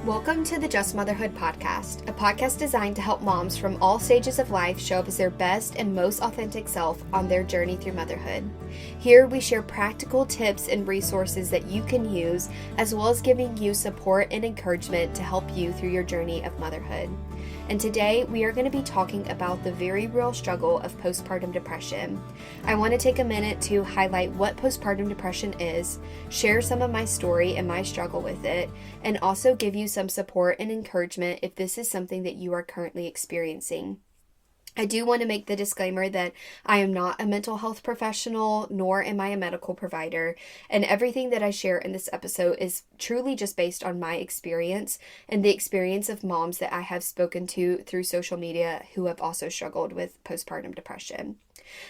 Welcome to the Just Motherhood podcast, a podcast designed to help moms from all stages of life show up as their best and most authentic self on their journey through motherhood. Here we share practical tips and resources that you can use, as well as giving you support and encouragement to help you through your journey of motherhood. And today we are going to be talking about the very real struggle of postpartum depression. I want to take a minute to highlight what postpartum depression is, share some of my story and my struggle with it, and also give you some support and encouragement if this is something that you are currently experiencing. I do want to make the disclaimer that I am not a mental health professional, nor am I a medical provider, and everything that I share in this episode is truly just based on my experience and the experience of moms that I have spoken to through social media who have also struggled with postpartum depression.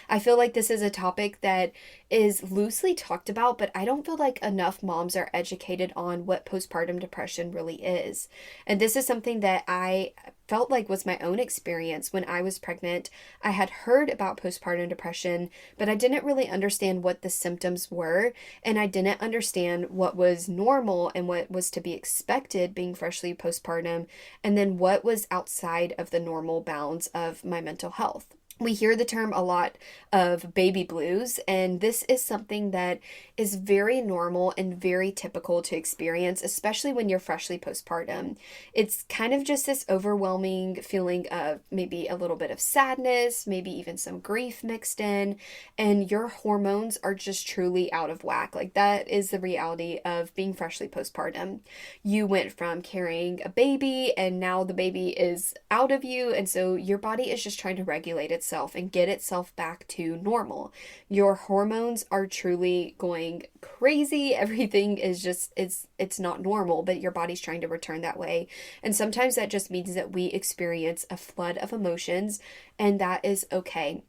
I feel like this is a topic that is loosely talked about, but I don't feel like enough moms are educated on what postpartum depression really is. And this is something that I felt like was my own experience when I was pregnant. I had heard about postpartum depression, but I didn't really understand what the symptoms were, and I didn't understand what was normal and what was to be expected being freshly postpartum, and then what was outside of the normal bounds of my mental health. We hear the term a lot of baby blues, and this is something that is very normal and very typical to experience, especially when you're freshly postpartum. It's kind of just this overwhelming feeling of maybe a little bit of sadness, maybe even some grief mixed in, and your hormones are just truly out of whack. Like, that is the reality of being freshly postpartum. You went from carrying a baby, and now the baby is out of you, and so your body is just trying to regulate itself and get itself back to normal. Your hormones are truly going crazy. Everything is just, it's not normal, but your body's trying to return that way. And sometimes that just means that we experience a flood of emotions, and that is okay.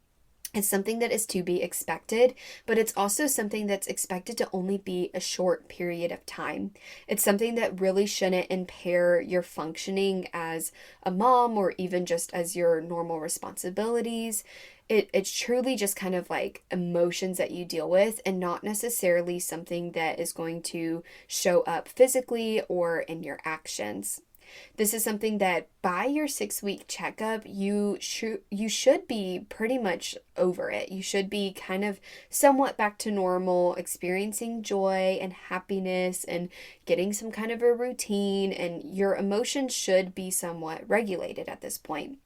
It's something that is to be expected, but it's also something that's expected to only be a short period of time. It's something that really shouldn't impair your functioning as a mom or even just as your normal responsibilities. It's truly just kind of like emotions that you deal with, and not necessarily something that is going to show up physically or in your actions. This is something that by your 6-week checkup, you should be pretty much over it. You should be kind of somewhat back to normal, experiencing joy and happiness and getting some kind of a routine, and your emotions should be somewhat regulated at this point.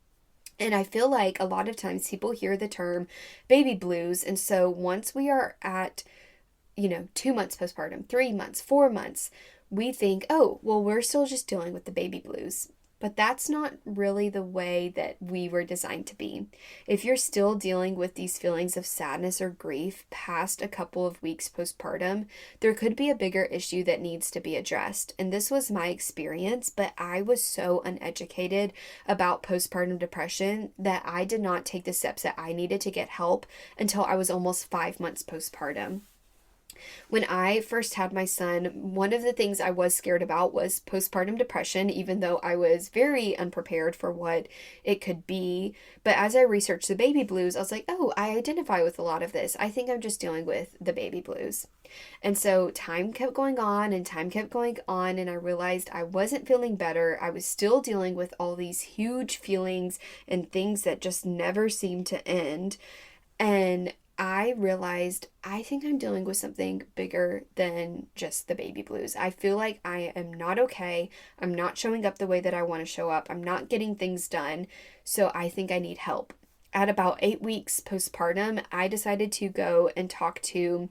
And I feel like a lot of times people hear the term baby blues, and so once we are at 2 months postpartum, 3 months, 4 months, we think, oh, well, we're still just dealing with the baby blues. But that's not really the way that we were designed to be. If you're still dealing with these feelings of sadness or grief past a couple of weeks postpartum, there could be a bigger issue that needs to be addressed. And this was my experience, but I was so uneducated about postpartum depression that I did not take the steps that I needed to get help until I was almost 5 months postpartum. When I first had my son, one of the things I was scared about was postpartum depression, even though I was very unprepared for what it could be. But as I researched the baby blues, I was like, oh, I identify with a lot of this. I think I'm just dealing with the baby blues. And so time kept going on, and I realized I wasn't feeling better. I was still dealing with all these huge feelings and things that just never seemed to end. And I realized I think I'm dealing with something bigger than just the baby blues. I feel like I am not okay. I'm not showing up the way that I want to show up. I'm not getting things done. So I think I need help. At about 8 weeks postpartum, I decided to go and talk to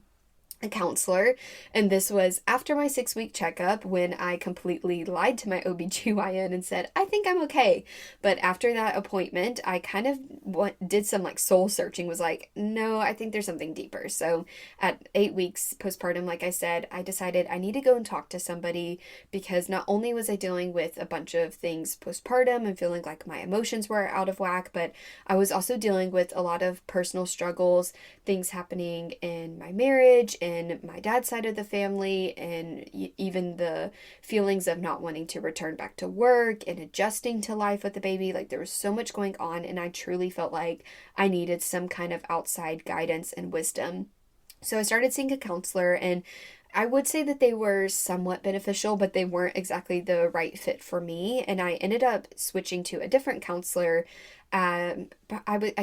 a counselor, and this was after my 6-week checkup when I completely lied to my OBGYN and said, I think I'm okay. But after that appointment, I kind of did some like soul searching, was like, no, I think there's something deeper. So at 8 weeks postpartum, like I said, I decided I need to go and talk to somebody, because not only was I dealing with a bunch of things postpartum and feeling like my emotions were out of whack, but I was also dealing with a lot of personal struggles, things happening in my marriage, in my dad's side of the family, and even the feelings of not wanting to return back to work and adjusting to life with the baby. Like, there was so much going on, and I truly felt like I needed some kind of outside guidance and wisdom. So I started seeing a counselor, and I would say that they were somewhat beneficial, but they weren't exactly the right fit for me. And I ended up switching to a different counselor. I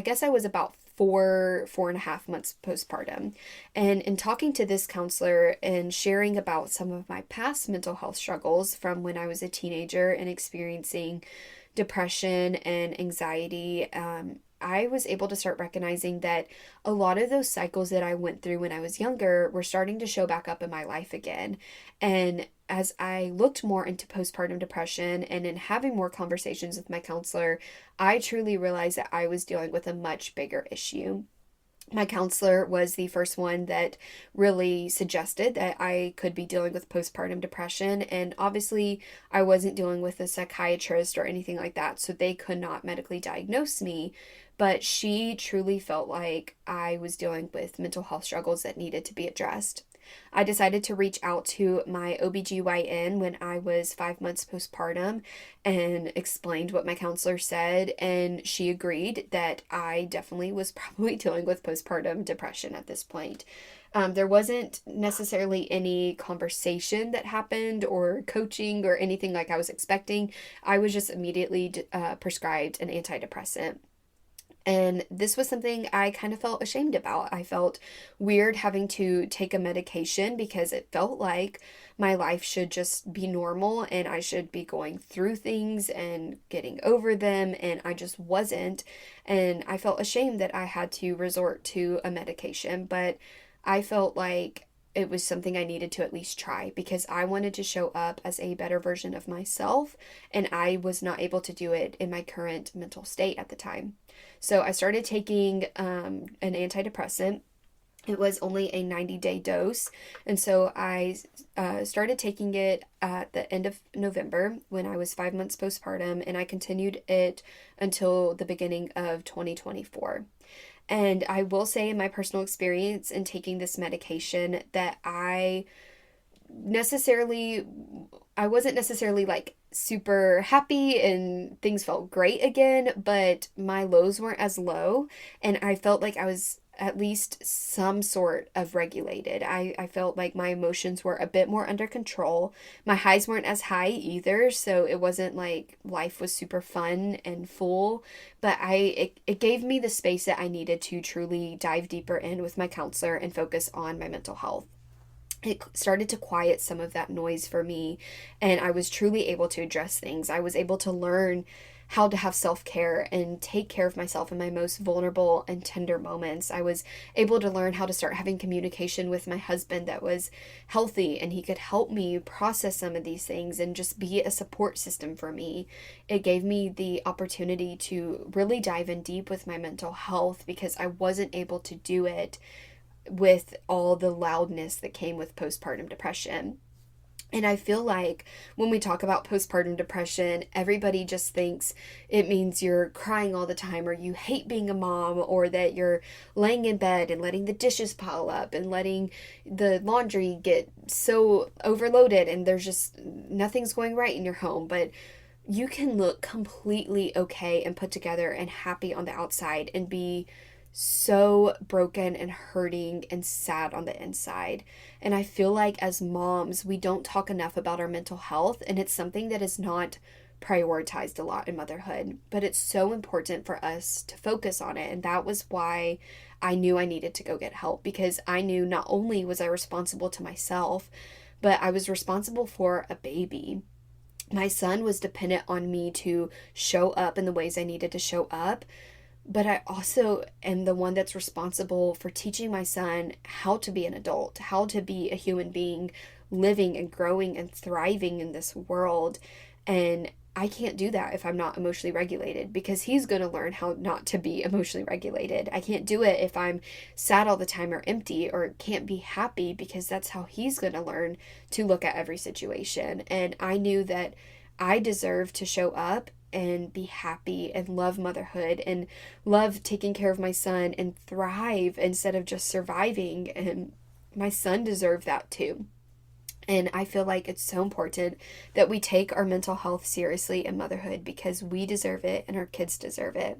guess I was about 4.5 months postpartum. And in talking to this counselor and sharing about some of my past mental health struggles from when I was a teenager and experiencing depression and anxiety, I was able to start recognizing that a lot of those cycles that I went through when I was younger were starting to show back up in my life again. And as I looked more into postpartum depression and in having more conversations with my counselor, I truly realized that I was dealing with a much bigger issue. My counselor was the first one that really suggested that I could be dealing with postpartum depression. And obviously, I wasn't dealing with a psychiatrist or anything like that, so they could not medically diagnose me. But she truly felt like I was dealing with mental health struggles that needed to be addressed. I decided to reach out to my OBGYN when I was 5 months postpartum and explained what my counselor said, and she agreed that I definitely was probably dealing with postpartum depression at this point. There wasn't necessarily any conversation that happened or coaching or anything like I was expecting. I was just immediately prescribed an antidepressant. And this was something I kind of felt ashamed about. I felt weird having to take a medication because it felt like my life should just be normal and I should be going through things and getting over them, and I just wasn't. And I felt ashamed that I had to resort to a medication, but I felt like it was something I needed to at least try because I wanted to show up as a better version of myself, and I was not able to do it in my current mental state at the time. So I started taking an antidepressant. It was only a 90-day dose, and so I started taking it at the end of November when I was 5 months postpartum, and I continued it until the beginning of 2024. And I will say, in my personal experience in taking this medication, that I wasn't necessarily like super happy and things felt great again, but my lows weren't as low, and I felt like I was at least some sort of regulated. I felt like my emotions were a bit more under control. My highs weren't as high either, so it wasn't like life was super fun and full, but it gave me the space that I needed to truly dive deeper in with my counselor and focus on my mental health. It started to quiet some of that noise for me, and I was truly able to address things. I was able to learn how to have self-care and take care of myself in my most vulnerable and tender moments. I was able to learn how to start having communication with my husband that was healthy, and he could help me process some of these things and just be a support system for me. It gave me the opportunity to really dive in deep with my mental health because I wasn't able to do it with all the loudness that came with postpartum depression. And I feel like when we talk about postpartum depression, everybody just thinks it means you're crying all the time, or you hate being a mom, or that you're laying in bed and letting the dishes pile up and letting the laundry get so overloaded and there's just nothing's going right in your home. But you can look completely okay and put together and happy on the outside and be so broken and hurting and sad on the inside. And I feel like as moms, we don't talk enough about our mental health, and it's something that is not prioritized a lot in motherhood, but it's so important for us to focus on it. And that was why I knew I needed to go get help, because I knew not only was I responsible to myself, but I was responsible for a baby. My son was dependent on me to show up in the ways I needed to show up, but I also am the one that's responsible for teaching my son how to be an adult, how to be a human being living and growing and thriving in this world. And I can't do that if I'm not emotionally regulated, because he's going to learn how not to be emotionally regulated. I can't do it if I'm sad all the time or empty or can't be happy, because that's how he's going to learn to look at every situation. And I knew that I deserved to show up and be happy and love motherhood and love taking care of my son and thrive instead of just surviving. And my son deserved that too. And I feel like it's so important that we take our mental health seriously in motherhood because we deserve it and our kids deserve it.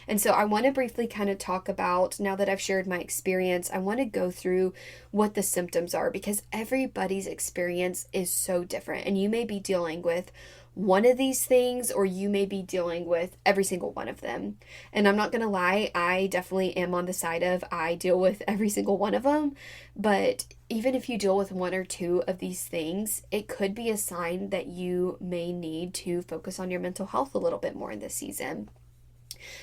And so I want to briefly kind of talk about, now that I've shared my experience, I want to go through what the symptoms are because everybody's experience is so different. And you may be dealing with one of these things or you may be dealing with every single one of them. And I'm not going to lie, I definitely am on the side of I deal with every single one of them. But even if you deal with one or two of these things, it could be a sign that you may need to focus on your mental health a little bit more in this season.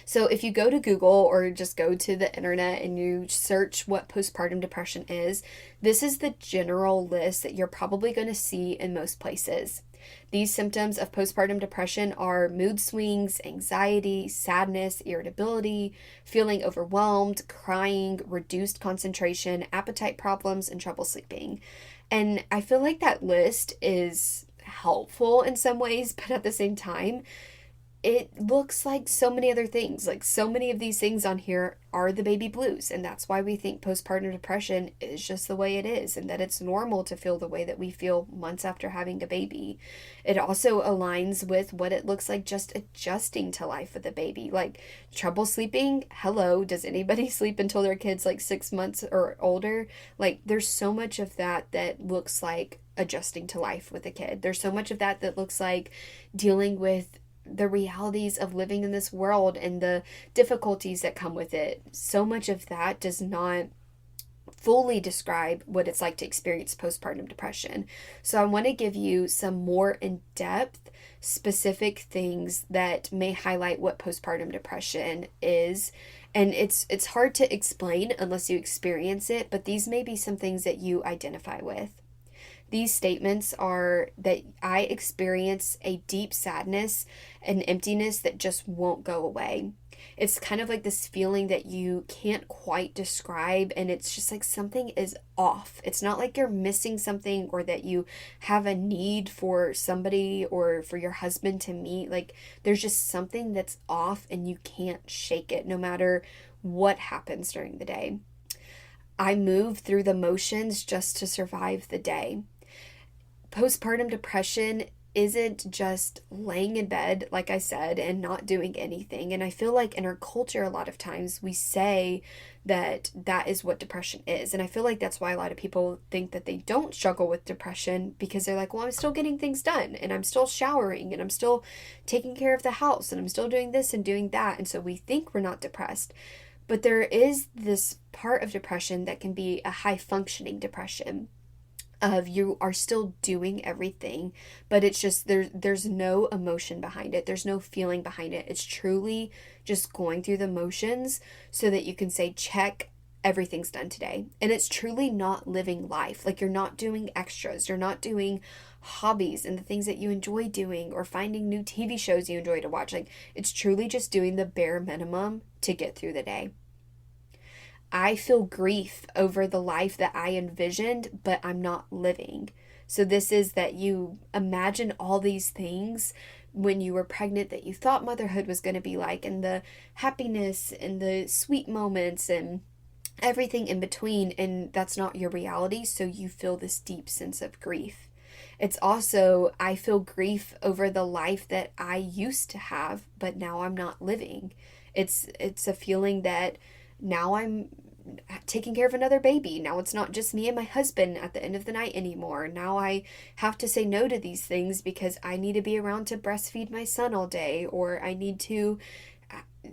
So if you go to Google or just go to the internet and you search what postpartum depression is, this is the general list that you're probably going to see in most places. These symptoms of postpartum depression are mood swings, anxiety, sadness, irritability, feeling overwhelmed, crying, reduced concentration, appetite problems, and trouble sleeping. And I feel like that list is helpful in some ways, but at the same time, it looks like so many other things. Like so many of these things on here are the baby blues. And that's why we think postpartum depression is just the way it is and that it's normal to feel the way that we feel months after having a baby. It also aligns with what it looks like just adjusting to life with a baby. Like trouble sleeping, hello, does anybody sleep until their kid's like 6 months or older? Like there's so much of that that looks like adjusting to life with a kid. There's so much of that that looks like dealing with the realities of living in this world and the difficulties that come with it. So much of that does not fully describe what it's like to experience postpartum depression. So I want to give you some more in-depth, specific things that may highlight what postpartum depression is. And it's hard to explain unless you experience it, but these may be some things that you identify with. These statements are that I experience a deep sadness and emptiness that just won't go away. It's kind of like this feeling that you can't quite describe, and it's just like something is off. It's not like you're missing something or that you have a need for somebody or for your husband to meet. Like there's just something that's off and you can't shake it no matter what happens during the day. I move through the motions just to survive the day. Postpartum depression isn't just laying in bed, like I said, and not doing anything. And I feel like in our culture, a lot of times we say that that is what depression is. And I feel like that's why a lot of people think that they don't struggle with depression because they're like, well, I'm still getting things done and I'm still showering and I'm still taking care of the house and I'm still doing this and doing that. And so we think we're not depressed. But there is this part of depression that can be a high functioning depression. Of you are still doing everything, but it's just there's no emotion behind it. There's no feeling behind it. It's truly just going through the motions so that you can say, check, everything's done today. And it's truly not living life. Like you're not doing extras. You're not doing hobbies and the things that you enjoy doing or finding new TV shows you enjoy to watch. Like it's truly just doing the bare minimum to get through the day. I feel grief over the life that I envisioned, but I'm not living. So this is that you imagine all these things when you were pregnant that you thought motherhood was going to be like, and the happiness and the sweet moments and everything in between, and that's not your reality, so you feel this deep sense of grief. It's also, I feel grief over the life that I used to have, but now I'm not living. It's a feeling that now I'm taking care of another baby. Now it's not just me and my husband at the end of the night anymore. Now I have to say no to these things because I need to be around to breastfeed my son all day, or I need to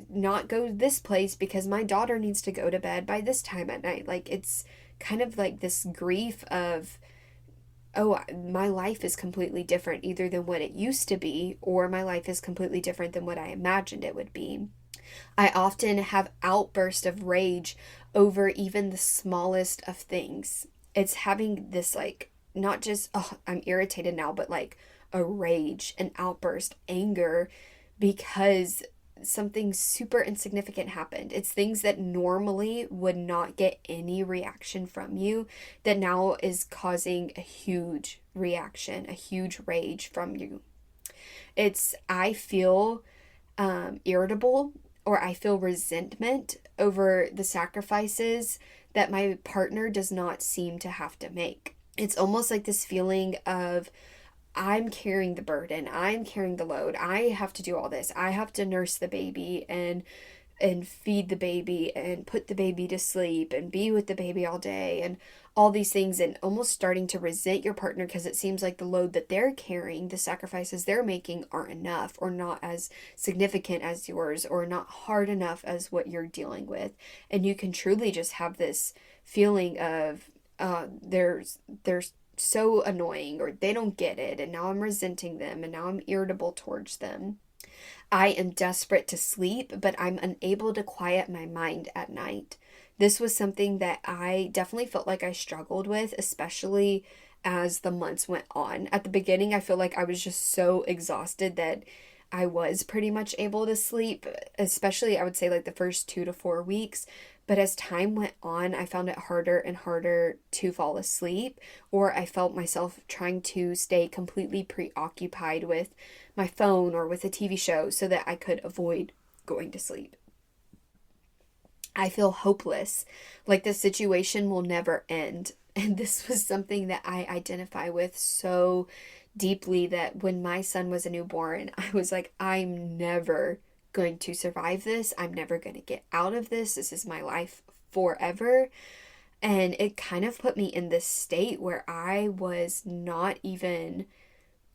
not go to this place because my daughter needs to go to bed by this time at night. Like it's kind of like this grief of, oh, my life is completely different either than what it used to be, or my life is completely different than what I imagined it would be. I often have outbursts of rage over even the smallest of things. It's having this like, not just, oh, I'm irritated now, but like a rage, an outburst, anger, because something super insignificant happened. It's things that normally would not get any reaction from you that now is causing a huge reaction, a huge rage from you. I feel irritable, or I feel resentment over the sacrifices that my partner does not seem to have to make. It's almost like this feeling of I'm carrying the burden, I'm carrying the load, I have to do all this, I have to nurse the baby and feed the baby and put the baby to sleep and be with the baby all day and all these things, and almost starting to resent your partner because it seems like the load that they're carrying, the sacrifices they're making aren't enough or not as significant as yours or not hard enough as what you're dealing with. And you can truly just have this feeling of they're so annoying or they don't get it and now I'm resenting them and now I'm irritable towards them. I am desperate to sleep, but I'm unable to quiet my mind at night. This was something that I definitely felt like I struggled with, especially as the months went on. At the beginning, I feel like I was just so exhausted that I was pretty much able to sleep, especially I would say like the first 2 to 4 weeks. But as time went on, I found it harder and harder to fall asleep, or I felt myself trying to stay completely preoccupied with my phone or with a TV show so that I could avoid going to sleep. I feel hopeless, like the situation will never end. And this was something that I identify with so deeply that when my son was a newborn, I was like, I'm never going to survive this. I'm never going to get out of this. This is my life forever. And it kind of put me in this state where I was not even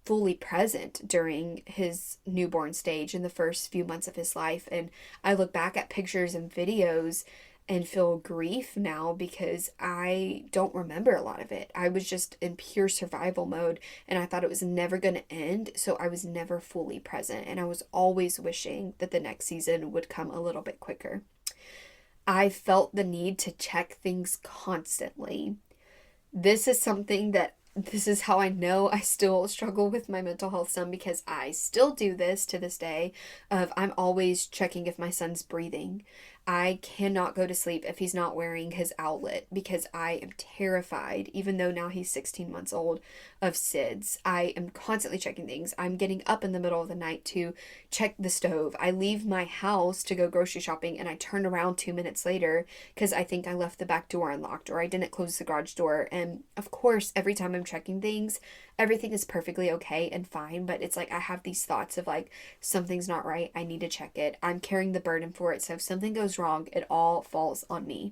fully present during his newborn stage in the first few months of his life. And I look back at pictures and videos and feel grief now because I don't remember a lot of it. I was just in pure survival mode and I thought it was never going to end, so I was never fully present and I was always wishing that the next season would come a little bit quicker. I felt the need to check things constantly. This is something that this is how I know I still struggle with my mental health some, because I still do this to this day of I'm always checking if my son's breathing. I cannot go to sleep if he's not wearing his outlet because I am terrified, even though now he's 16 months old, of SIDS. I am constantly checking things. I'm getting up in the middle of the night to check the stove. I leave my house to go grocery shopping and I turn around 2 minutes later because I think I left the back door unlocked or I didn't close the garage door. And of course, every time I'm checking things, everything is perfectly okay and fine, but it's like I have these thoughts of like, something's not right, I need to check it. I'm carrying the burden for it, so if something goes wrong, it all falls on me.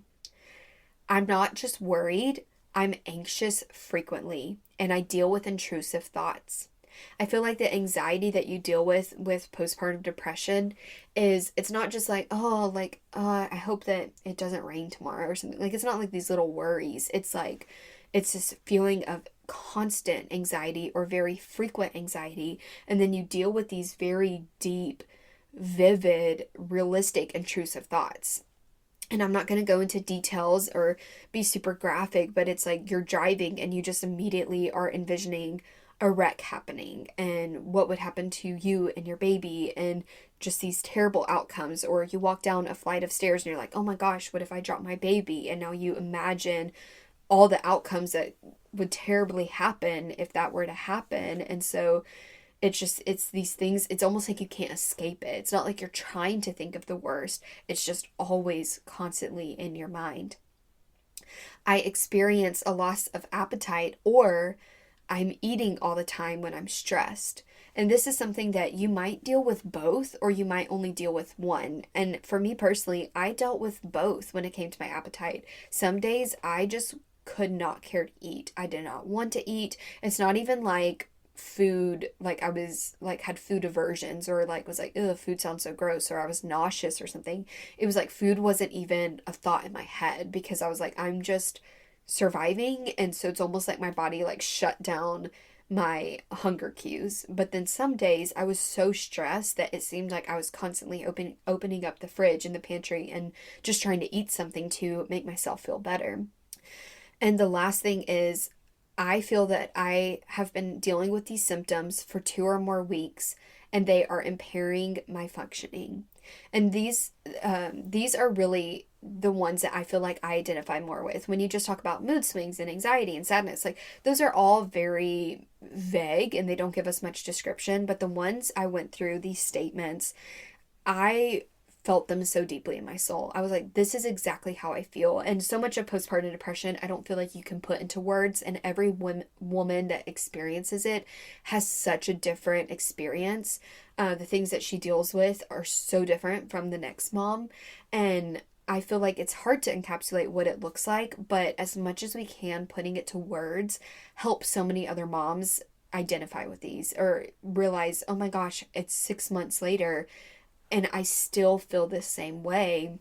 I'm not just worried, I'm anxious frequently, and I deal with intrusive thoughts. I feel like the anxiety that you deal with postpartum depression is, it's not just like, I hope that it doesn't rain tomorrow or something. Like, it's not like these little worries. It's like, it's this feeling of constant anxiety or very frequent anxiety. And then you deal with these very deep, vivid, realistic, intrusive thoughts. And I'm not going to go into details or be super graphic, but it's like you're driving and you just immediately are envisioning a wreck happening and what would happen to you and your baby and just these terrible outcomes. Or you walk down a flight of stairs and you're like, oh my gosh, what if I drop my baby? And now you imagine all the outcomes that would terribly happen if that were to happen. And so it's these things, it's almost like you can't escape it. It's not like you're trying to think of the worst. It's just always constantly in your mind. I experience a loss of appetite, or I'm eating all the time when I'm stressed. And this is something that you might deal with both, or you might only deal with one. And for me personally, I dealt with both when it came to my appetite. Some days I just could not care to eat. I did not want to eat. It's not even like food, like I was like had food aversions or like was like, ugh, food sounds so gross, or I was nauseous or something. It was like food wasn't even a thought in my head because I was like, I'm just surviving. And so it's almost like my body like shut down my hunger cues. But then some days I was so stressed that it seemed like I was constantly opening up the fridge and the pantry and just trying to eat something to make myself feel better. And the last thing is, I feel that I have been dealing with these symptoms for 2 or more weeks and they are impairing my functioning. And these are really the ones that I feel like I identify more with. When you just talk about mood swings and anxiety and sadness, like those are all very vague and they don't give us much description. But the ones I went through, these statements, I felt them so deeply in my soul. I was like, this is exactly how I feel. And so much of postpartum depression, I don't feel like you can put into words. And every woman that experiences it has such a different experience. The things that she deals with are so different from the next mom. And I feel like it's hard to encapsulate what it looks like, but as much as we can, putting it to words helps so many other moms identify with these or realize, oh my gosh, it's 6 months later and I still feel the same way.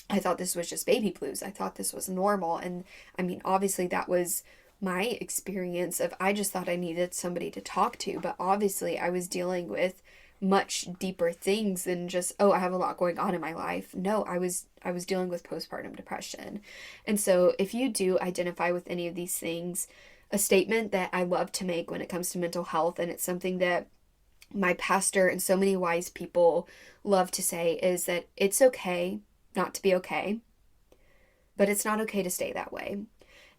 I thought this was just baby blues. I thought this was normal. And I mean, obviously, that was my experience of I just thought I needed somebody to talk to. But obviously, I was dealing with much deeper things than just, oh, I have a lot going on in my life. No, I was dealing with postpartum depression. And so if you do identify with any of these things, a statement that I love to make when it comes to mental health, and it's something that my pastor and so many wise people love to say, is that it's okay not to be okay, but it's not okay to stay that way.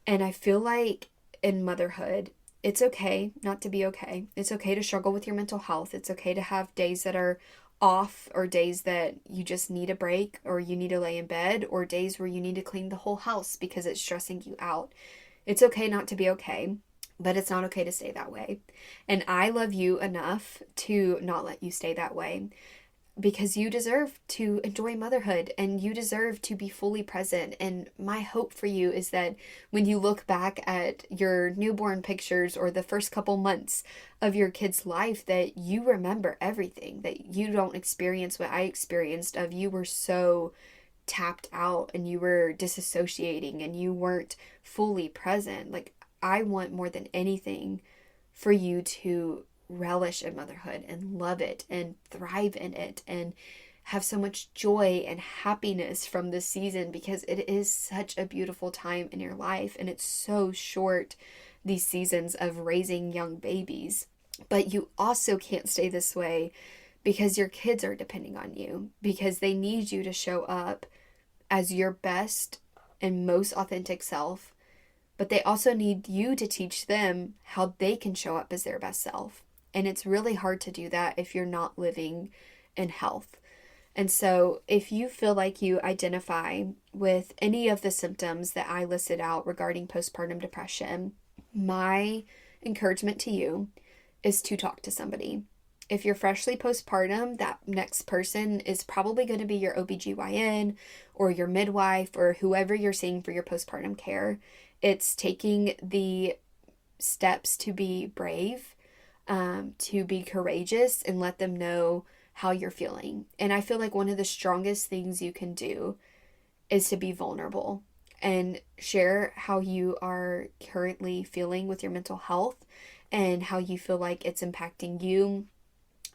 And I feel like in motherhood, it's okay not to be okay. It's okay to struggle with your mental health. It's okay to have days that are off, or days that you just need a break, or you need to lay in bed, or days where you need to clean the whole house because it's stressing you out. It's okay not to be okay, but it's not okay to stay that way. And I love you enough to not let you stay that way, because you deserve to enjoy motherhood and you deserve to be fully present. And my hope for you is that when you look back at your newborn pictures or the first couple months of your kid's life, that you remember everything, that you don't experience what I experienced of you were so tapped out and you were disassociating and you weren't fully present. Like, I want more than anything for you to relish in motherhood and love it and thrive in it and have so much joy and happiness from this season, because it is such a beautiful time in your life and it's so short, these seasons of raising young babies. But you also can't stay this way because your kids are depending on you, because they need you to show up as your best and most authentic self, but they also need you to teach them how they can show up as their best self. And it's really hard to do that if you're not living in health. And so if you feel like you identify with any of the symptoms that I listed out regarding postpartum depression, my encouragement to you is to talk to somebody. If you're freshly postpartum, that next person is probably going to be your OBGYN or your midwife or whoever you're seeing for your postpartum care. It's taking the steps to be brave, to be courageous, and let them know how you're feeling. And I feel like one of the strongest things you can do is to be vulnerable and share how you are currently feeling with your mental health and how you feel like it's impacting you,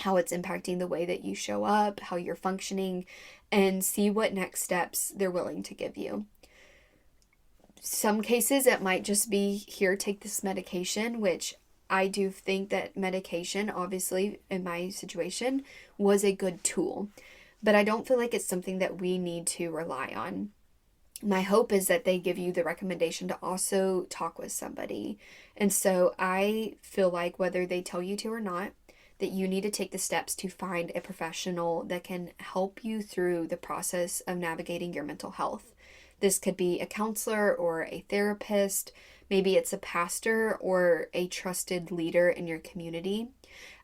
how it's impacting the way that you show up, how you're functioning, and see what next steps they're willing to give you. Some cases it might just be, here, take this medication, which I do think that medication, obviously, in my situation, was a good tool. But I don't feel like it's something that we need to rely on. My hope is that they give you the recommendation to also talk with somebody. And so I feel like whether they tell you to or not, that you need to take the steps to find a professional that can help you through the process of navigating your mental health. This could be a counselor or a therapist. Maybe it's a pastor or a trusted leader in your community.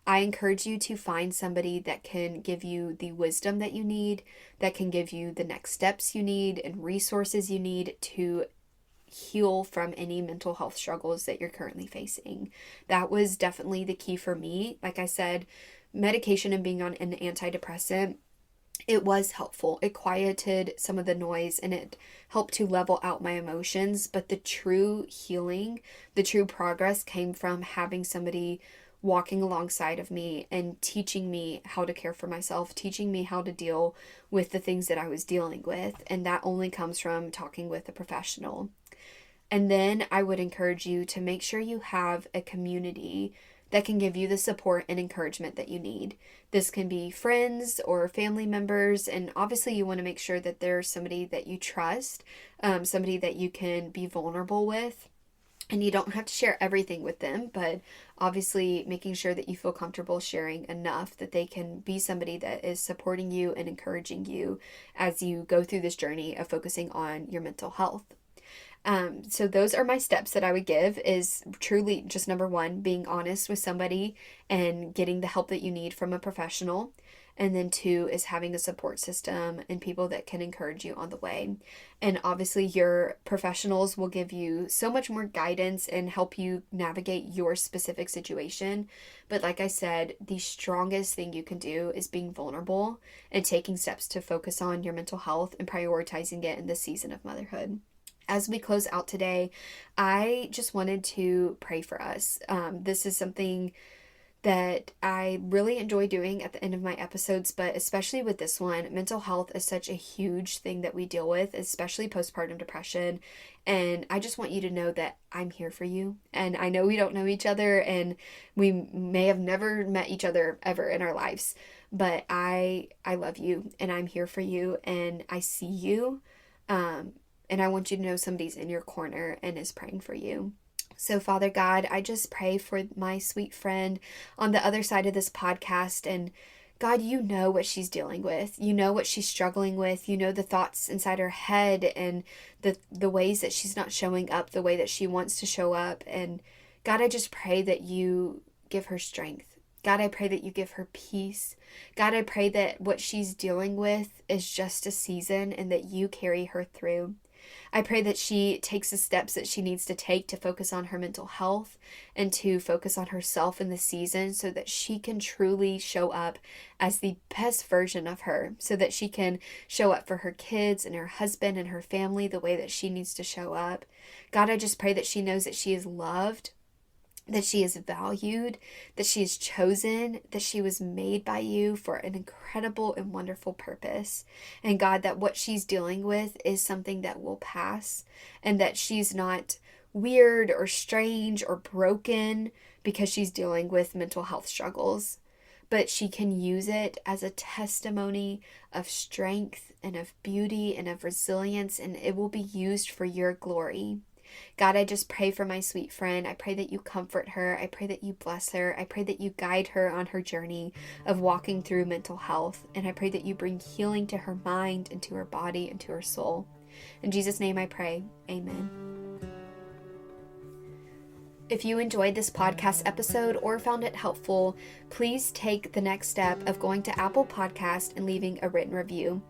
I encourage you to find somebody that can give you the wisdom that you need, that can give you the next steps you need and resources you need to heal from any mental health struggles that you're currently facing. That was definitely the key for me. Like I said, medication and being on an antidepressant, it was helpful. It quieted some of the noise and it helped to level out my emotions. But the true healing, the true progress came from having somebody walking alongside of me and teaching me how to care for myself, teaching me how to deal with the things that I was dealing with. And that only comes from talking with a professional. And then I would encourage you to make sure you have a community that can give you the support and encouragement that you need. This can be friends or family members, and obviously you want to make sure that there's somebody that you trust, somebody that you can be vulnerable with, And you don't have to share everything with them, but obviously making sure that you feel comfortable sharing enough that they can be somebody that is supporting you and encouraging you as you go through this journey of focusing on your mental health. So those are my steps that I would give, is truly just number one, being honest with somebody and getting the help that you need from a professional. And then two is having a support system and people that can encourage you on the way. And obviously your professionals will give you so much more guidance and help you navigate your specific situation. But like I said, the strongest thing you can do is being vulnerable and taking steps to focus on your mental health and prioritizing it in this season of motherhood. As we close out today, I just wanted to pray for us. This is something that I really enjoy doing at the end of my episodes, but especially with this one, mental health is such a huge thing that we deal with, especially postpartum depression. And I just want you to know that I'm here for you. And I know we don't know each other and we may have never met each other ever in our lives, but I love you and I'm here for you and I see you. And I want you to know somebody's in your corner and is praying for you. So, Father God, I just pray for my sweet friend on the other side of this podcast. And God, you know what she's dealing with. You know what she's struggling with. You know the thoughts inside her head and the ways that she's not showing up the way that she wants to show up. And God, I just pray that you give her strength. God, I pray that you give her peace. God, I pray that what she's dealing with is just a season and that you carry her through. I pray that she takes the steps that she needs to take to focus on her mental health and to focus on herself in the season so that she can truly show up as the best version of her, so that she can show up for her kids and her husband and her family the way that she needs to show up. God, I just pray that she knows that she is loved, that she is valued, that she is chosen, that she was made by you for an incredible and wonderful purpose. And God, that what she's dealing with is something that will pass and that she's not weird or strange or broken because she's dealing with mental health struggles, but she can use it as a testimony of strength and of beauty and of resilience, and it will be used for your glory. God, I just pray for my sweet friend. I pray that you comfort her. I pray that you bless her. I pray that you guide her on her journey of walking through mental health. And I pray that you bring healing to her mind and to her body and to her soul. In Jesus' name I pray. Amen. If you enjoyed this podcast episode or found it helpful, please take the next step of going to Apple Podcast and leaving a written review.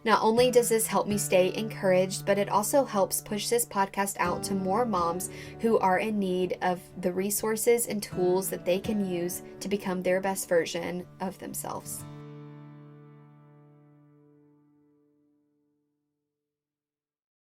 Not only does this help me stay encouraged, but it also helps push this podcast out to more moms who are in need of the resources and tools that they can use to become their best version of themselves.